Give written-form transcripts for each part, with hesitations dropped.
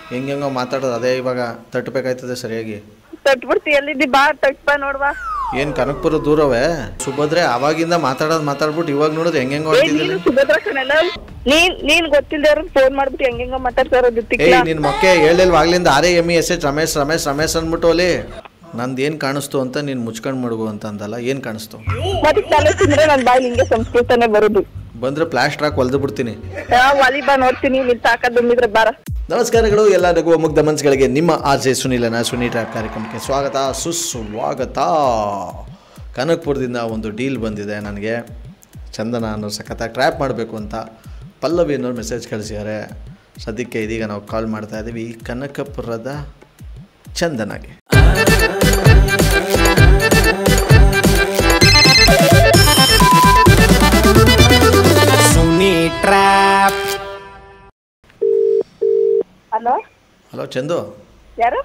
ಹೆಂಗೆಂಗೋ ಮಾತಾಡೋದು ಅದೇ ಇವಾಗ ತಟ್ಟಬೇಕಾಯ್ತದೆ ಸರಿಯಾಗಿ. ತಟ್ಬಿಡ್ತಿ ಎಲ್ಲಿದ್ದಿ ಬಾ ತಟ್ಪ ನೋಡ್ವಾ. ಏನು ಕನಕಪುರ ದೂರವೇ ಸುಭದ್ರೆ ಅವಾಗಿಂದ ಮಾತಾಡ್ಬಿಟ್ಟು ಇವಾಗ ನೋಡಿದ್ರೆ ಹೆಂಗೆಂಗೋ ನೀನು ಸುಭದ್ರ ಕಣಲ್ಲ. ನೀನ್ ಗೊತ್ತಿಲ್ದೇವ್ರ ಫೋನ್ ಮಾಡ್ಬಿಟ್ಟು ಹೆಂಗೆಂಗೋ ಮಾತಾಡ್ತಾರೋದು. ಏಯ್ ನಿನ್ ಮೊಕ್ಕೆ ಹೇಳಿಲ್ವಾಗ್ಲಿಂದ RAMESH ರಮೇಶ್ ರಮೇಶ್ ರಮೇಶ್ ಅಂದ್ಬಿಟ್ಟು ಅಲ್ಲಿ ನಂದೇನ್ ಕಾಣಿಸ್ತು ಅಂತ ನೀನ್ ಮುಚ್ಕೊಂಡ್ ಮಡಗು ಅಂತ ಅಂದಲ್ಲ. ಏನ್ ಕಾಣಿಸ್ತು? ಮತ್ತೆ ತಲೆ ತಿಂದ್ರೆ ನನ್ ಬಾಯಿ ಹಿಂಗೆ ಸಂಸ್ಕೃತನೇ ಬರೋದು. ಬಂದ್ರೆ ಪ್ಲಾಸ್ಟರ್ ಹಾಕಿ ಹೊಲ್ದು ಬಿಡ್ತೀನಿ. ವಾಲಿಬಾ ನೋಡ್ತೀನಿ ನಿನ್ ತಾಕತ್ ಬಂದಿದ್ರೆ ಬಾರ. ನಮಸ್ಕಾರಗಳು ಎಲ್ಲ ನಗುವ ಮುಗ್ಧ ಮನ್ಸುಗಳಿಗೆ. ನಿಮ್ಮ RJ ಸುನೀಲನ ಸುನಿ ಟ್ರ್ಯಾಪ್ ಕಾರ್ಯಕ್ರಮಕ್ಕೆ ಸ್ವಾಗತ ಸುಸ್ವಾಗತ. ಕನಕಪುರದಿಂದ ಒಂದು ಡೀಲ್ ಬಂದಿದೆ ನನಗೆ. ಚಂದನ ಅನ್ನೋ ಸಖತ್ತಾಗಿ ಟ್ರ್ಯಾಪ್ ಮಾಡಬೇಕು ಅಂತ ಪಲ್ಲವಿ ಅನ್ನೋರು ಮೆಸೇಜ್ ಕಳಿಸಿದ್ದಾರೆ. ಸದ್ಯಕ್ಕೆ ಇದೀಗ ನಾವು ಕಾಲ್ ಮಾಡ್ತಾ ಇದ್ದೀವಿ ಕನಕಪುರದ ಚಂದನಗೆ. ಹಲೋ ಚಂದು. ಯಾರು?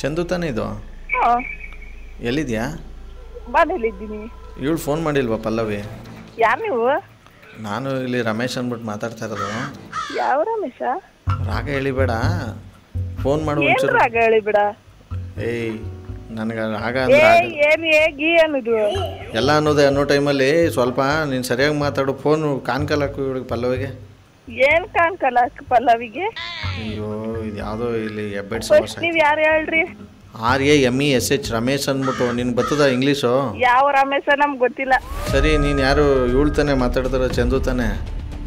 ಚಂದು ತಾನೇ ಇದು? ಎಲ್ಲಿದ್ಯಾ? ಬಾಡಿಲಿದ್ದೀನಿ. ಇವಳು ಫೋನ್ ಮಾಡಿಲ್ವಾ ಪಲ್ಲವಿ? ಯಾರು ನೀವು? ನಾನು ಇಲ್ಲಿ ರಮೇಶ್ ಅಂದ್ಬಿಟ್ಟು ಮಾತಾಡ್ತಾ ಇರೋದು. ಯಾವ ರಮೇಶ? ರಾಗ ಹೇಳಿಬೇಡ, ಫೋನ್ ಮಾಡು ಒಂಚೂರು. ರಾಗ ಹೇಳಿಬೇಡ. ಏಯ್ ನನಗೆ ರಾಗ ಏನು ಹೇಗಿ ಅನ್ನೋದು ಎಲ್ಲ ಅನ್ನೋದೇ ಅನ್ನೋ ಟೈಮಲ್ಲಿ ಸ್ವಲ್ಪ ನೀನು ಸರಿಯಾಗಿ ಮಾತಾಡು. ಫೋನು ಕಾನ್ಕಲ್ ಹಾಕು ಇವಳಿಗೆ ಪಲ್ಲವಿಗೆ. ಏನ್ ಕಾಣ್ಕಲ್ಲ ಪಲ್ಲವಿಗೆ? ಅಯ್ಯೋ ಇದು ಯಾವುದೋ ಇಲ್ಲಿ ಹೆಬ್ಬೆಟ್ ಫಸ್ಟ್ ನೀವು ಯಾರು ಹೇಳ್ರಿ? RAMESH ರಮೇಶ್ ಅಂದ್ಬಿಟ್ಟು. ನಿನ್ಗೆ ಬರ್ತದ ಇಂಗ್ಲೀಷು? ಯಾವ ರಮೇಶ ನಮ್ಗೆ ಗೊತ್ತಿಲ್ಲ. ಸರಿ ನೀನು ಯಾರು? ಇವಳು ತಾನೆ ಮಾತಾಡ್ತಾರ, ಚಂದು ತಾನೆ?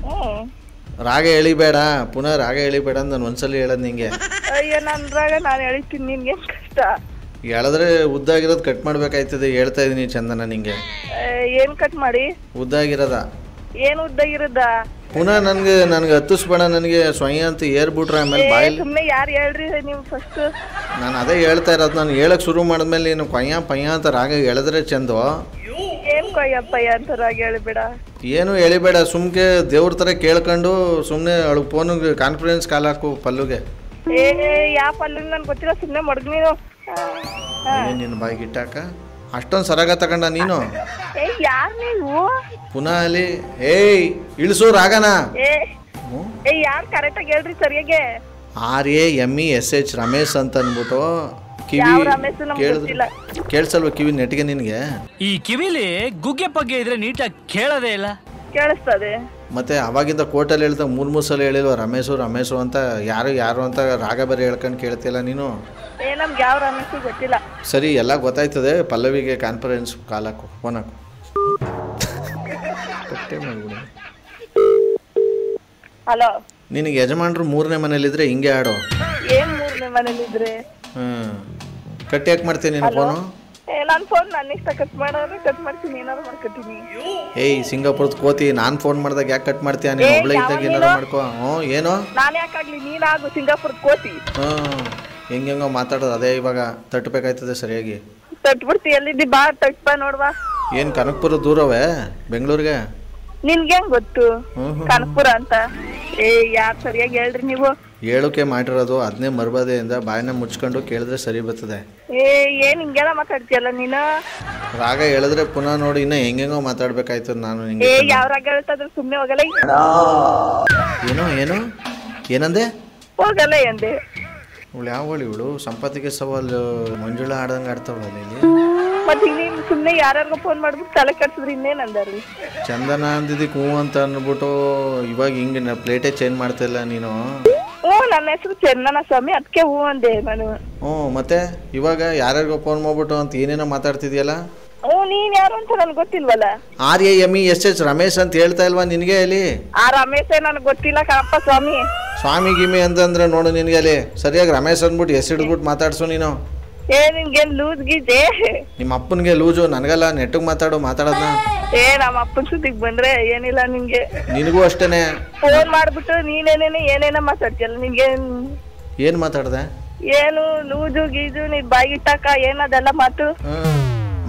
ಹ್ಮ್. ರಾಗ ಎಳಿಬೇಡ, ಪುನಃ ರಾಗ ಎಳಿಬೇಡ ಅಂತ ನಾನು ಒಂದ್ಸಲ ಹೇಳೋದು ನಿಂಗೆ. ಅಯ್ಯೋ ನನ್ ರಾಗ ನಾನು ಎಳಿತೀನಿ, ನಿನ್ಗೆ ಕಷ್ಟ. ಹೇಳಿದ್ರೆ ಉದ್ದಾಗಿರೋದು ಕಟ್ ಮಾಡ್ಬೇಕಾಯ್ತದೆ. ಹೇಳ್ತಾ ಇದೀನಿ ಚಂದನ ನಿಂಗೆ. ಏನ್ ಕಟ್ ಮಾಡಿ? ಉದ್ದಾಗಿರೋದ. ಏನ್ ಉದ್ದಾಗಿರೋದ? ಪುನಃ ನನ್ಗೆ ಹತ್ತಿಸ್ಬೇಡ. ನನಗೆ ಸ್ವಯಂ ಅಂತ ಏರ್ಬಿಟ್ರೆ ಆಮೇಲೆ ಬಾಯಲ್ಲಿ. ಸುಮ್ಮನೆ ಯಾರು ಹೇಳ್ರಿ ನೀವು ಫಸ್ಟ್? ನಾನು ಅದೇ ಹೇಳ್ತಾ ಇರೋದು. ನಾನು ಹೇಳಕ್ ಶುರು ಮಾಡಿದ್ಮೇಲೆ ನೀನು ಕೊಯ್ಯ ಪಯ್ಯ ಅಂತ ರಾಗ ಎಳೆದ್ರೆ ಚಂದು. ಏನ್ ಕೊಯ್ಯಪ್ಪಯ್ಯ ಅಂತ ರಾಗ ಹೇಳಿಬೇಡ. ಏನು ಎಳಿಬೇಡ, ಸುಮ್ಕೆ ದೇವ್ರ ಥರ ಕೇಳ್ಕೊಂಡು ಸುಮ್ಮನೆ ಅವಳು ಫೋನಿಗೆ ಕಾನ್ಫರೆನ್ಸ್ ಕಾಲ್ ಹಾಕು ಪಲ್ಲುಗೆ. ಯಾವ ಪಲ್ಲು ನನ್ಗೆ ಗೊತ್ತಿಲ್ಲ, ಸುಮ್ಮನೆ ಮಡ್ಗ ನೀನು. ನಿನ್ನ ಬಾಯಿಗೆ ಇಟ್ಟಾಕ ಅಷ್ಟೊಂದು ಸರಾಗ ತಗೊಂಡ ನೀನು. ಯಾರು ನೀವು? ಪುನಃ ಅಲ್ಲಿ ಏಯ್ ಇಳಿಸು ರಾಗನ. ಯಾರು ಕರೆಕ್ಟಾಗಿ ಹೇಳ್ರಿ ಸರಿಯಾಗೆ. RAMESH ರಮೇಶ್ ಅಂತ ಅಂದ್ಬಿಟ್ಟು ಕಿವಿ ಕೇಳಿಸಲ್ವ? ಕಿವಿ ನೆಟ್ಟಿಗೆ ನಿನಗೆ? ಈ ಕಿವಿಲಿ ಗುಗ್ಗೆ ಪಗ್ಗೆ ಇದ್ರೆ ನೀಟಾಗಿ ಕೇಳೋದೇ ಇಲ್ಲ. ಕೇಳಿಸ್ತದೆ. ಮತ್ತೆ ಅವಾಗಿಂದ ಕೋರ್ಟಲ್ಲಿ ಹೇಳ್ತಾ ಮೂರು ಸಲ ಹೇಳಿಲ್ವ ರಮೇಶು ಅಂತ? ಯಾರು ಅಂತ ರಾಗ ಬೇರೆ ಹೇಳ್ಕೊಂಡು ಕೇಳ್ತಿಲ್ಲ ನೀನು. ನಮ್ಗೆ ಯಾವ ರಮೇಶು ಗೊತ್ತಿಲ್ಲ. ಸರಿ ಎಲ್ಲ ಗೊತ್ತಾಯ್ತದೆ. ಪಲ್ಲವಿಗೆ ಕಾನ್ಫರೆನ್ಸ್ ಕಾಲ್ ಹಾಕು, ಫೋನ್ ಹಾಕು. ಹಲೋ. ನಿನಗೆ ಯಜಮಾನ್ರು 3ನೇ ಮನೇಲಿದ್ರೆ ಹಿಂಗೆ ಆಡು. ಏನ್ 3ನೇ ಮನೇಲಿದ್ರೆ? ಕಟ್ ಯಾಕೆ ಮಾಡ್ತೀನಿ ನೀನು ಫೋನು? ನಾನು ಫೋನ್ ನನ್ನ ಇಷ್ಟ ಕಟ್ ಮಾಡೋದ್ರೆ ಕಟ್ ಮಾಡ್ತೀನಿ, ಏನಾದ್ರು ಮಾಡ್ಕೊತೀನಿ. ಏಯ್ ಸಿಂಗಾಪುರದ ಕೋತಿ, ನಾನು ಫೋನ್ ಮಾಡಿದಾಗ ಯಾಕೆ ಕಟ್ ಮಾಡ್ತೀಯ? ನೀನು ಒಬ್ಳೆ ಇದ್ದಾಗ ಏನಾರು ಮಾಡ್ಕೋ. ಏನೋ ನಾನು ಯಾಕಾಗ್ಲಿ, ನೀನಾಗು ಸಿಂಗಾಪುರದ ಕೋತಿ. ಹೆಂಗೆಂಗೋ ಮಾತಾಡೋದು ಅದೇ ಇವಾಗ ತಟ್ಟಬೇಕಾಯ್ತದೆ ಸರಿಯಾಗಿ. ತಟ್ಬಿಡ್ತಿ ಎಲ್ಲಿದ್ದಿ ಬಾ ತಟ್ಪ ನೋಡ್ವಾ. ಏನು ಕನಕಪುರ ದೂರವೇ ಬೆಂಗಳೂರಿಗೆ? ನಿನ್ಗೆ ಹೆಂಗ್ ಗೊತ್ತು ಕನಕಪುರ ಅಂತ? ಯಾರು ಸರಿಯಾಗಿ ಹೇಳ್ರಿ ನೀವು. ಹೇಳೋಕೆ ಮಾಡಿರೋದು ಅದನ್ನೇ ಮರ್ಬಾದೆಯಿಂದ ಬಾಯಿನ ಮುಚ್ಕೊಂಡು ಕೇಳಿದ್ರೆ ಸರಿ ಬರ್ತದೆ. ಏನ್ ಹಿಂಗೆಲ್ಲ ಮಾತಾಡ್ತೀಯಲ್ಲ ನೀನು? ರಾಗ ಹೇಳಿದ್ರೆ ಪುನಃ ನೋಡಿ ಇನ್ನ ಹೆಂಗೆಂಗೋ ಮಾತಾಡ್ಬೇಕಾಯ್ತು ನಾನು ನಿಂಗೆ. ಯಾವ ರಾಗ ಹೇಳ್ತಾದ್ರೆ ಸುಮ್ನೆ ಹೋಗಲ್ಲ. ಏನು ಏನಂದೆ? ಹೋಗಲ್ಲ ಎಂದೆ. ಇವಳು ಯಾವಳು? ಇವಳು ಸಂಪತ್ತಿಗೆ ಸವಾಲು ಮಂಜುಳಾ ಆಡಂಗೆ ಆಡ್ತಾವಳ ಇಲ್ಲಿ. ಮತ್ತೆ ನೀನು ಸುಮ್ಮನೆ ಯಾರ್ಯಾರಿಗೂ ಫೋನ್ ಮಾಡ್ಬಿಟ್ಟು ತಲೆ ಕಟ್ಸಿದ್ರಿ ಇನ್ನೇನು ಅಂದಾರಿ? ಚಂದನ ಅಂದಿದ್ದಕ್ಕೆ ಹ್ಞೂ ಅಂತ ಅಂದ್ಬಿಟ್ಟು ಇವಾಗ ಹಿಂಗೆ ಪ್ಲೇಟೇ ಚೇಂಜ್ ಮಾಡ್ತಾ ಇಲ್ಲ ನೀನು. ನನ್ನ ಹೆಸರು ಚಂದನ ಸ್ವಾಮಿ, ಅದಕ್ಕೆ ಹೂ ಅಂದೆ ನಾನು. ಮತ್ತೆ ಇವಾಗ ಯಾರ್ಯಾರಿಗೋ ಫೋನ್ ಮಾಡ್ಬಿಟ್ಟು ಅಂತ ಏನೇನೋ ಮಾತಾಡ್ತಿದ್ಯಲ್ಲ. ನೀನ್ ಯಾರು ಅಂತ ನನ್ಗೆ ಗೊತ್ತಿಲ್ವಲ್ಲ. RAMESH ರಮೇಶ್ ಅಂತ ಹೇಳ್ತಾ ಇಲ್ವಾ ನಿನ್ಗೆ ಅಲ್ಲಿ? ಆ ರಮೇಶೇ ನನಗೆ ಗೊತ್ತಿಲ್ಲ ಕಣಪ್ಪ ಸ್ವಾಮಿ. ಸ್ವಾಮಿ ಗಿಮಿ ಅಂತಂದ್ರೆ ನೋಡು ನಿನ್ಗೆ ಅಲ್ಲಿ ಸರಿಯಾಗಿ ರಮೇಶ್ ಅಂದ್ಬಿಟ್ಟು ಹಿಡಿದ್ಬಿಟ್ಟು ಮಾತಾಡ್ಸು ನೀನು. ನಿನ್ಗೆ ಲೂಸ್ ಗೀಜೆ? ನಿಮ್ಮ ಅಪ್ಪನಿಗೆ ಲೂಜು, ನನಗಲ್ಲ. ನೆಟ್ಟಿಗೆ ಮಾತಾಡೋದನ್ನ. ನಮ್ಮ ಅಪ್ಪನ ಸುದ್ದಿಗೆ ಬಂದ್ರೆ ಏನಿಲ್ಲ ನಿನ್ಗೆ. ನಿನಗೂ ಅಷ್ಟೇನೆ. ಫೋನ್ ಮಾಡ್ಬಿಟ್ಟು ಏನೇನ ಮಾತಾಡ್ತೀಯಲ್ಲ. ನಿನ್ಗೆ ಏನ್ ಮಾತಾಡ್ದೆ? ಏನು ಲೂಜು ಗೀಜು ನೀನ್ ಬಾಯಿಗಿಟ್ಟಾಕ ಏನದೆಲ್ಲ ಮಾತು?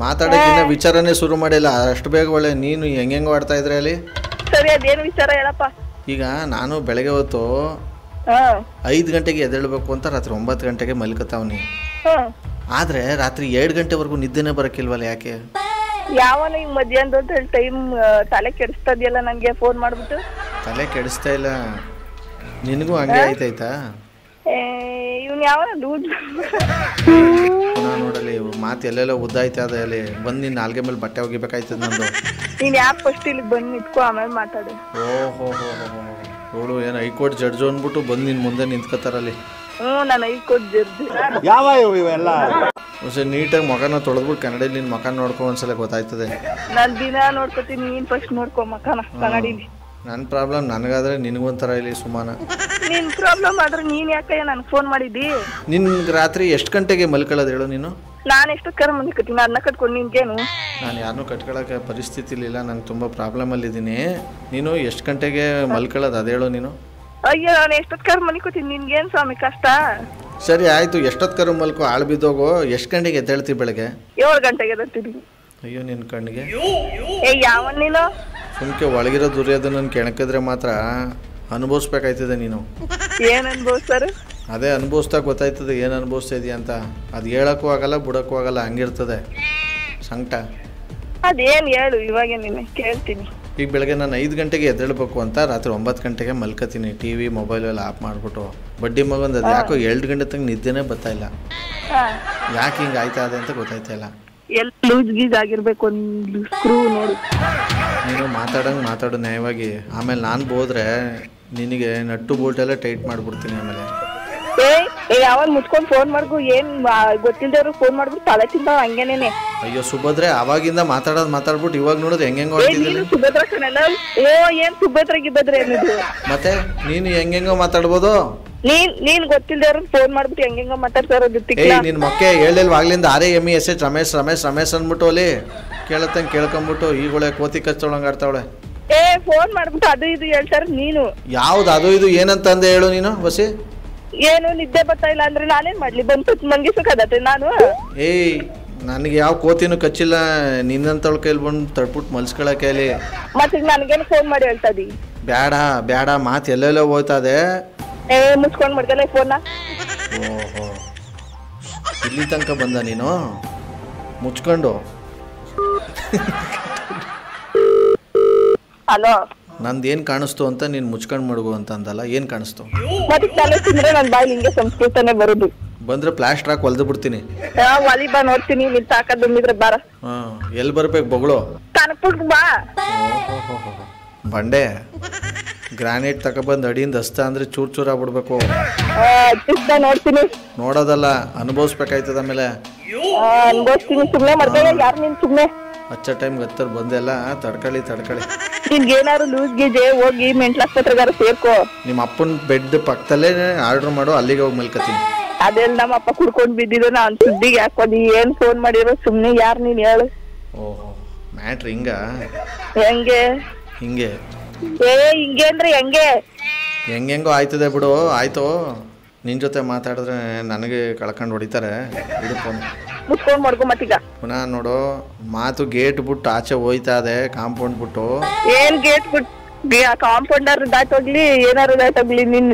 ಮಾತಾಡೋಕ್ಕಿನ್ನ ವಿಚಾರನೇ ಶುರು ಮಾಡಿಲ್ಲ ಅಷ್ಟು ಬೇಗ. ಒಳ್ಳೆ ನೀನು ಹೆಂಗೆಂಗೋ ಆಡ್ತಾ ಇದ್ರೆ ಅಲ್ಲಿ. ಸರಿ ಅದೇನು ವಿಚಾರ ಹೇಳಪ್ಪ. ಈಗ ನಾನು ಬೆಳಗ್ಗೆ ಹೊತ್ತು 5 ಗಂಟೆಗೆ ಎದ್ದೇಳಬೇಕು ಅಂತ ರಾತ್ರಿ 9 ಗಂಟೆಗೆ ಮಲ್ಕತಾವ್ನಿ. ಆದ್ರೆ ರಾತ್ರಿ 7 ಗಂಟೆವರೆಗೂ ನಿದ್ದೆನೇ ಬರಕ್ಕಿಲ್ವಲ್ಲ, ಯಾಕೆ? ಯಾವನ ಈಗ ಮಧ್ಯಾಹ್ನದ ಟೈಮ್ ತಲೆ ಕೆಡಿಸ್ತದ್ಯಲ್ಲ ನನಗೆ ಫೋನ್ ಮಾಡ್ಬಿಟ್ಟು. ತಲೆ ಕೆಡಿಸ್ತಾ ಇಲ್ಲ, ನಿನಗೂ ಹಂಗೆ ಆಯ್ತಾಯ್ತಾ? ಇವ್ನು ಯಾವ ಲೂಸ್ ಪುನಃ ನೋಡಲಿ ಮಾತು ಎಲ್ಲೆಲ್ಲ ಉದ್ದಾಯ್ತಾ ಅದ ಅಲ್ಲಿ ಬಂದು ನಿನ್ನ ನಾಲ್ಗೆ ಮೇಲೆ ಬಟ್ಟೆ ಒಗಿಬೇಕಾಯ್ತದ ನಂದು. ನೀನ್ ಯಾಕೆ ಫಸ್ಟ್ ಇಲ್ಲಿಗೆ ಬಂದು ನಿಂತ್ಕೊ ಆಮೇಲೆ ಮಾತಾಡು. ಓಹೋ ನೋಡು ಏನು ಹೈಕೋರ್ಟ್ ಜಡ್ಜು ಅಂದ್ಬಿಟ್ಟು ಬಂದು ನಿನ್ನ ಮುಂದೆ ನಿಂತ್ಕೋತಾರಲ್ಲಿ. ನಾನು ಹೈಕೋರ್ಟ್ ಜಡ್ಜ್. ಯಾವ ಇವೆಲ್ಲ ಹೊಸ ನೀಟಾಗಿ ಮಗನ ತೊಳೆದ್ಬಿಟ್ಟು ಕನ್ನಡಿಯಲ್ಲಿ ನಿನ್ನ ಮಕ ನೋಡ್ಕೊ ಒಂದ್ಸಲ ಗೊತ್ತಾಯ್ತದೆ. ನಾನು ದಿನ ನೋಡ್ಕೊತೀನಿ, ನೀನ್ ಫಸ್ಟ್ ನೋಡ್ಕೊ ಮಕನ ಕನ್ನಡಿಲಿ. ನನ್ನ ಪ್ರಾಬ್ಲಮ್ ನನಗಾದ್ರೆ ನಿನಗೊಂಥರ ಇಲ್ಲಿ ಸುಮಾನ. ನಿನ್ ಪ್ರಾಬ್ಲಮ್ ಆದ್ರೆ ನೀನ್ ಯಾಕಯ್ಯ ನನ್ಗೆ ಫೋನ್ ಮಾಡಿದ್ದಿ? ನಿನ್ನ ರಾತ್ರಿ ಎಷ್ಟು ಗಂಟೆಗೆ ಮಲ್ಕೊಳ್ಳೋದು ಹೇಳು ನೀನು? ನಾನು ಎಷ್ಟೊತ್ತರ ಮಲ್ಕೊತೀನಿ, ಅದನ್ನ ಕಟ್ಕೊಂಡು ನಿನ್ಗೇನು? ನಾನು ಯಾರನ್ನೂ ಕಟ್ಕೊಳ್ಳೋಕೆ ಪರಿಸ್ಥಿತಿಲಿಲ್ಲ, ನಾನು ತುಂಬ ಪ್ರಾಬ್ಲಮಲ್ಲಿದ್ದೀನಿ. ನೀನು ಎಷ್ಟು ಗಂಟೆಗೆ ಮಲ್ಕೊಳ್ಳೋದು ಅದು ಹೇಳು ನೀನು? ಅಯ್ಯೋ ನಾನು ಎಷ್ಟೊತ್ತರ ಮಲ್ಕೋತೀನಿ, ನಿನ್ಗೇನು ಸ್ವಾಮಿ ಕಷ್ಟ? ಸರಿ ಆಯಿತು, ಎಷ್ಟೊತ್ತು ಮಲ್ಕೋ, ಆಳು ಬಿದ್ದೋಗು. ಎಷ್ಟು ಗಂಟೆಗೆ ಎದ್ದೇಳ್ತೀವಿ ಬೆಳಗ್ಗೆ? 7 ಗಂಟೆಗೆ ಎದ್ದೇಳ್ತೀನಿ. ಅಯ್ಯೋ ನಿನ್ನ ಕಣ್ಣಿಗೆ ಯಾವನ್ ನೀನು? ಸುಮ್ಕೆ ಒಳಗಿರೋ ದುರ್ಯೋಧನನ್ನ ಕೆಣಕಿದ್ರೆ ಮಾತ್ರ ಅನುಭವಿಸ್ಬೇಕಾಯ್ತದೆ ನೀನು. ಏನ್ ಅನ್ಭವಿಸ್ತಾರ? ಅದೇ ಅನುಭವಿಸ್ತಾ ಗೊತ್ತಾಯ್ತದೆ ಏನು ಅನುಭವಿಸ್ತಾ ಇದೆಯಾ ಅಂತ. ಅದು ಹೇಳೋಕ್ಕೂ ಆಗಲ್ಲ ಬಿಡೋಕ್ಕೂ ಆಗಲ್ಲ, ಹಂಗಿರ್ತದೆ ಸಂಕಟ. ಅದೇನು ಹೇಳು, ಇವಾಗ ನೀನೆ ಕೇಳ್ತೀನಿ. ಈಗ ಬೆಳಗ್ಗೆ ನಾನು 5 ಗಂಟೆಗೆ ಎದ್ದೇಳಬೇಕು ಅಂತ ರಾತ್ರಿ 9 ಗಂಟೆಗೆ ಮಲ್ಕೋತೀನಿ, ಟಿ ವಿ ಮೊಬೈಲ್ ಎಲ್ಲ ಆಫ್ ಮಾಡಿಬಿಟ್ಟು. ಬಡ್ಡಿ ಮಗಂದು ಅದು ಯಾಕೋ 2 ಗಂಟೆ ತನಕ ನಿದ್ದೆನೇ ಬರ್ತಾಯಿಲ್ಲ. ಯಾಕೆ ಹಿಂಗೆ ಆಯ್ತಾ ಇದೆ ಅಂತ ಗೊತ್ತಾಯ್ತಾ ಇಲ್ಲ. ಎಲ್ಲ ಲೂಸ್ ಗೀಸ್ ಆಗಿರ್ಬೇಕು, ಒಂದು ಸ್ಕ್ರೂ ನೋಡು. ನೀನು ಮಾತಾಡು ನ್ಯಾಯವಾಗಿ. ಆಮೇಲೆ ನಾನು ಹೋದ್ರೆ ನಿನಗೆ ನಟ್ಟು ಬೋಲ್ಟ್ ಎಲ್ಲ ಟೈಟ್ ಮಾಡಿಬಿಡ್ತೀನಿ. ಆಮೇಲೆ ಯಾವಾಗ ಮುಚ್ಕೊಂಡು ಫೋನ್ ಮಾಡ್ಗು, ಏನ್ ಗೊತ್ತಿಲ್ದವ್ರು ಫೋನ್ ಮಾಡ್ಬಿಟ್ಟು ತಲೆ ತಿಂತಾವ ಹಂಗೇನೇನೆ. ಅಯ್ಯೋ ಸುಭದ್ರೆ, ಅವಾಗಿಂದ ಮಾತಾಡ್ಬಿಟ್ಟು ಇವಾಗ ನೋಡಿದ್ರೆ ಹೆಂಗೆಂಗೋ ಆಡ್ತಿದ್ದಿಲ್ಲ. ಸುಭದ್ರ ಕಣಲ್ಲ. ಏನ್ ಸುಭದ್ರ ಗಿಭದ್ರ ಏನಿದು? ಮತ್ತೆ ನೀನು ಹೆಂಗೆಂಗೋ ಮಾತಾಡ್ಬೋದು. ನೀನ್ ಗೊತ್ತಿಲ್ದವ್ರು ಫೋನ್ ಮಾಡ್ಬಿಟ್ಟು ಹೆಂಗೆಂಗೋ ಮಾತಾಡ್ತಾರ. ನಿನ್ ಮೊಕ್ಕೆ ಹೇಳಿಲ್ವಾಗ್ಲಿಂದ RAMESH ರಮೇಶ್ ರಮೇಶ್ ರಮೇಶ್ ಅಂದ್ಬಿಟ್ಟು ಅಲ್ಲಿ ಕೇಳತ್ತಂಗೆ ಕೇಳ್ಕೊಂಬಿಟ್ಟು ಈಗೊಳೆ ಕೋತಿ ಕಚ್ಚೋಳಂಗೆ ಆಡ್ತಾವಳೆ. ಫೋನ್ ಮಾಡ್ಬಿಟ್ಟು ಅದು ಇದು ಹೇಳ್ತಾರ. ನೀನು ಯಾವ್ದು ಅದು ಇದು ಏನಂತಂದೆ ಹೇಳು ನೀನು ಬಸಿ? ಏನು ನಿದ್ದೆ ಬರ್ತಾ ಇಲ್ಲ ಅಂದ್ರೆ ನಾನೇನ್ ಮಾಡ್ಲಿ? ಬಂತು ಮಂಗಿಸಕದತ್ತೆ ನಾನು. ನನಗೆ ಯಾವ ಕೋತಿನೂ ಕಚ್ಚಿಲ್ಲ, ನಿನ್ನಂತವಳ ಕೈಲಿ ಬಂದು ತಡ್ಬಿಟ್ಟು ಮಲ್ಸ್ಕೊಳಕ್ಕೆ ಅಲ್ಲಿ. ಮತ್ತೆ ನನಗೇನು ಫೋನ್ ಮಾಡಿ ಹೇಳ್ತದಿ? ಬೇಡ ಮಾತು ಎಲ್ಲೆಲ್ಲೋ ಹೋಯ್ತದೆ. ಮುಚ್ಕೊಂಡ್ ಮಾಡ್ದಲ್ಲ ಫೋನ್ನ. ಓಹೋ ಇಲ್ಲಿ ತನಕ ಬಂದ ನೀನು ಮುಚ್ಕೊಂಡು. ಹಲೋ, ನಂದೇನು ಕಾಣಿಸ್ತು ಅಂತ ನೀನು ಮುಚ್ಕೊಂಡು ಮಡಗು ಅಂತ ಅಂದಲ್ಲ, ಏನು ಕಾಣಿಸ್ತು? ಮತ್ತೆ ತಲೆ ತಿಂದ್ರೆ ನನ್ನ ಬಾಯಿ ಹಿಂಗೆ ಸಂಸ್ಕೃತನೇ ಬರೋದು. ಬಂದ್ರೆ ಪ್ಲಾಸ್ಟರ್ ಹಾಕಿ ಹೊಲ್ದು ಬಿಡ್ತೀನಿ. ವಾಲಿ ಬಾ ನೋಡ್ತೀನಿ, ನೀನ್ ತಾಕತ್ ಬಂದಿದ್ರೆ ಬಾರ. ಎಲ್ಲಿ ಬರ್ಬೇಕು ಬೊಗಳು? ಕನಕ್ಪುರ್ ಬಾ. ಬಂಡೆ ಗ್ರಾನೈಟ್ ತಗೊಬಂದು ಅಡಿಯಿಂದ ಹಸ್ತ ಅಂದ್ರೆ ಚೂರ್ ಆಗ್ಬಿಡ್ಬೇಕು. ನೋಡ್ತೀನಿ. ನೋಡೋದಲ್ಲ, ಅನುಭವಿಸ್ಬೇಕಾಯ್ತದ. ಆಮೇಲೆ ಅನ್ಭವಿಸ್ತೀನಿ. ಸುಮ್ನೆ ಮಾಡ್ದೆ ಯಾರು ನೀನ್ ಸುಮ್ನೆ? ಹಚ್ಚ ಟೈಮ್ಗೆ ಹತ್ತರ ಬಂದೆಲ್ಲ ತಡ್ಕೊಳ್ಳಿ. ನಿನ್ಗೇನಾದ್ರು ಲೂಸ್ ಗೀಜೆ ಹೋಗಿ ಮೆಂಟಲ್ ಆಸ್ಪತ್ರೆಗಾರ ಸೇರ್ಕೋ. ನಿಮ್ಮ ಅಪ್ಪನ ಬೆಡ್ ಪಕ್ಕದಲ್ಲೇ ಆರ್ಡರ್ ಮಾಡು, ಅಲ್ಲಿಗೆ ಹೋಗಿ ಮಲ್ಕತೀನಿ. ಅದೆಲ್ಲ ನಮ್ಮ ಅಪ್ಪ ಕುಡ್ಕೊಂಡ್ ಬಿದ್ದಿದ್ದು, ನಾನ್ ಸುದ್ದಿಗೆ ಹಾಕೋದಿ. ಏನ್ ಫೋನ್ ಮಾಡಿರೋ ಸುಮ್ನೆ? ಯಾರು ನೀನ್ ಹೇಳು? ಓಹೋ ಮ್ಯಾಟ್ರ್ ಹಿಂಗ? ಹೆಂಗೆ ಹಿಂಗೆ ಹಿಂಗೆ ಅಂದ್ರೆ ಹೆಂಗೆ? ಹೆಂಗೆಂಗೋ ಆಯ್ತದೆ ಬಿಡು. ಆಯ್ತು, ನಿನ್ನ ಜೊತೆ ಮಾತಾಡಿದ್ರೆ ನನಗೆ ಕಳ್ಕೊಂಡು ಹೊಡಿತಾರೆ. ಇದು ಫೋನ್ ಮುಚ್ಕೊಂಡ್ ಮಾಡ್ಕೊ. ಮತ್ತೀಗ ಪುನಃ ನೋಡು, ಮಾತು ಗೇಟ್ ಬಿಟ್ಟು ಆಚೆ ಹೋಯ್ತಾ ಇದೆ, ಕಾಂಪೌಂಡ್ ಬಿಟ್ಟು. ಏನ್ ಗೇಟ್ ಬಿಟ್ಟು? ಕಾಂಪೌಂಡರ್ ದಾಟೋಗ್ಲಿ, ಏನಾರು ದಾಟೋಗ್ಲಿ, ನೀನ್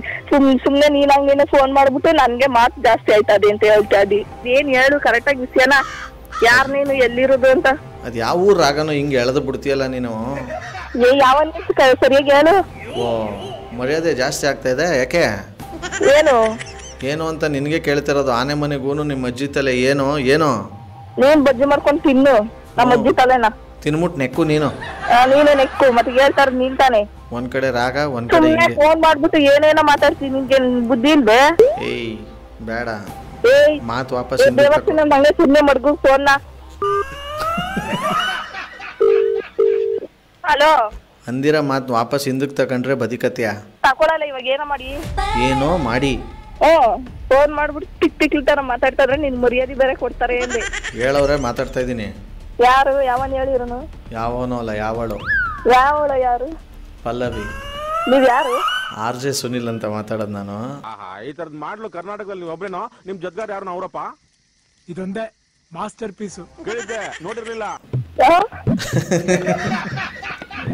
ಸುಮ್ನೆ ನೀನ್ ಹಂಗೇನೆ ಫೋನ್ ಮಾಡ್ಬಿಟ್ಟು ನನ್ಗೆ ಮಾತು ಜಾಸ್ತಿ ಆಯ್ತದೆ ಅಂತ ಹೇಳ್ತಾ ಇದ್ದಿ. ಏನ್ ಹೇಳು ಕರೆಕ್ಟಾಗಿ ವಿಷಯನ? ಯಾರ್ ನೀನು, ಎಲ್ಲಿರೋದು ಅಂತ? ಅದು ಯಾವ ಊರ್ ರಾಗನೋ ಹಿಂಗೆ ಎಳೆದು ಬಿಡ್ತೀಯಲ್ಲ ನೀನು. ಯಾವ ಸರಿಯಾಗಿ ಹೇಳು. ಓ ಮರ್ಯಾದೆ ಜಾಸ್ತಿ ಆಗ್ತಾ ಇದೆ ಯಾಕೆ? ಏನು ಅಂತ ನಿನಗೆ ಕೇಳ್ತಿರೋದು. ಆನೆ ಮನೆಗೂನು ನಿಮ್ಮ ಅಜ್ಜಿ ತಲೆ ಏನೋ ನೀನ್ ಬಜ್ಜಿ ಮಾಡ್ಕೊಂಡು ತಿನ್ನು. ನಮ್ಮ ಅಜ್ಜಿ ತಲೆನ ತಿನ್ಬಿಟ್ಟು ನೆಕ್ಕು ನೀನು ನೆಕ್ಕು. ಮತ್ತೆ ಹೇಳ್ತಾರ ನೀನ್ ತಾನೆ. ಒಂದ್ ಕಡೆ ರಾಗ, ಒಂದ್ ಕಡೆ ಹಿಂಗೆ. ಫೋನ್ ಮಾಡ್ಬಿಟ್ಟು ಏನೇನೋ ಮಾತಾಡ್ತೀನಿ. ನಿನ್ಗೆ ಬುದ್ಧಿ ಇಲ್ವೇ? ಬೇಡ, ಮಾತು ವಾಪಸ್ ಹಂಗೆ ಸುಮ್ನೆ ಮಡ್ಗು ಫೋನ್ನ. ಹಲೋ, ಅಂದಿರ ಮಾತು ವಾಪಸ್ ಹಿಂದಕ್ಕೆ ತಗೊಂಡ್ರೆ ಬದಿಕತ್ಯಾ? ತಕೊಳಲ್ಲ. ಇವಾಗ ಏನೋ ಮಾಡಿ ಫೋನ್ ಮಾಡ್ಬಿಟ್ಟು ಟಿಕ್ ತರ ಮಾತಾಡ್ತಾದ್ರೆ ನಿನ್ ಮರ್ಯಾದೆ ಬೇರೆ ಕೊಡ್ತಾರೆ ಅಂದೆ. ಹೇಳವ್ರೆ ಮಾತಾಡ್ತಾ ಇದೀನಿ. ಯಾರು? ಯಾವನ್ ಹೇಳಿರೋನು? ಯಾವನೋ ಅಲ್ಲ, ಯಾವಳು? ಯಾರು? ಪಲ್ಲವಿ. ನೀವ್ ಯಾರು? RJ ಸುನಿಲ್ ಅಂತ ಮಾತಾಡೋದು ನಾನು. ಈ ತರದ್ ಮಾಡ್ಲು ಕರ್ನಾಟಕದಲ್ಲಿ ಒಬ್ರೇನೋ? ನಿಮ್ ಜೊತೆಗಾರ ಯಾರು? ಅವರಪ್ಪ ಇದೊಂದೇ ಮಾಸ್ಟರ್ ಪೀಸು. ಕೇಳಿದ್ದೆ, ನೋಡಿರ್ಲಿಲ್ಲ.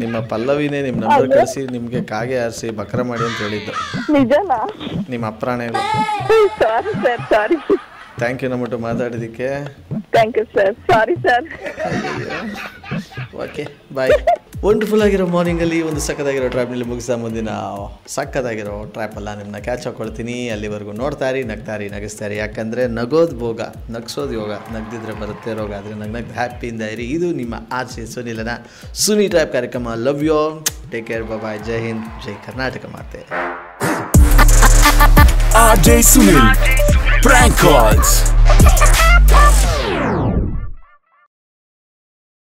ನಿಮ್ಮ ಪಲ್ಲವಿನೇ ನಿಮ್ಮ ನಂಬರ್ ಕಳಿಸಿ ನಿಮ್ಗೆ ಕಾಗೆ ಆರಿಸಿ ಬಕ್ರ ಮಾಡಿ ಅಂತ ಹೇಳಿದ್ದು. ನಿಜನಾ? ನಿಮ್ಮ ಅಪ್ರಾಣೆಗಳು. Sorry sir, sorry. Thank you ನಮ್ಮಟ್ಟು ಮಾತಾಡಿದ್ದಕ್ಕೆ. Thank you sir. Sorry sir. Okay bye. Wonderful ಆಗಿರೋ ಮಾರ್ನಿಂಗಲ್ಲಿ ಒಂದು ಸಕ್ಕತ್ತಾಗಿರೋ ಟ್ರ್ಯಾಪ್ನಲ್ಲಿ ಮುಗಿಸ್ತಾ ಮುಂದಿನ ಸಕ್ಕತ್ತಾಗಿರೋ ಟ್ರ್ಯಾಪಲ್ಲ ನಿಮ್ಮನ್ನ ಕ್ಯಾಚ್ ಹಾಕ್ಕೊಳ್ತೀನಿ. ಅಲ್ಲಿವರೆಗೂ ನೋಡ್ತಾರಿ, ನಗ್ತಾರಿ, ನಗಿಸ್ತಾರಿ. ಯಾಕಂದರೆ ನಗೋದು ಭೋಗ, ನಗ್ಸೋದು ಯೋಗ, ನಗ್ದಿದ್ರೆ ಬರುತ್ತೆ ರೋಗ. ಆದರೆ ನಗ್ನಗ್ದು ಹ್ಯಾಪಿಯಿಂದ ಇರಿ. ಇದು ನಿಮ್ಮ RJ ಸುನಿಲನ ಸುನಿ ಟ್ರ್ಯಾಪ್ ಕಾರ್ಯಕ್ರಮ. ಲವ್ ಯು, ಟೇಕ್ ಕೇರ್, ಬಾಯ್, ಜೈ ಹಿಂದ್, ಜೈ ಕರ್ನಾಟಕ ಮಾತೆ. RJ Sunil Prank Calls.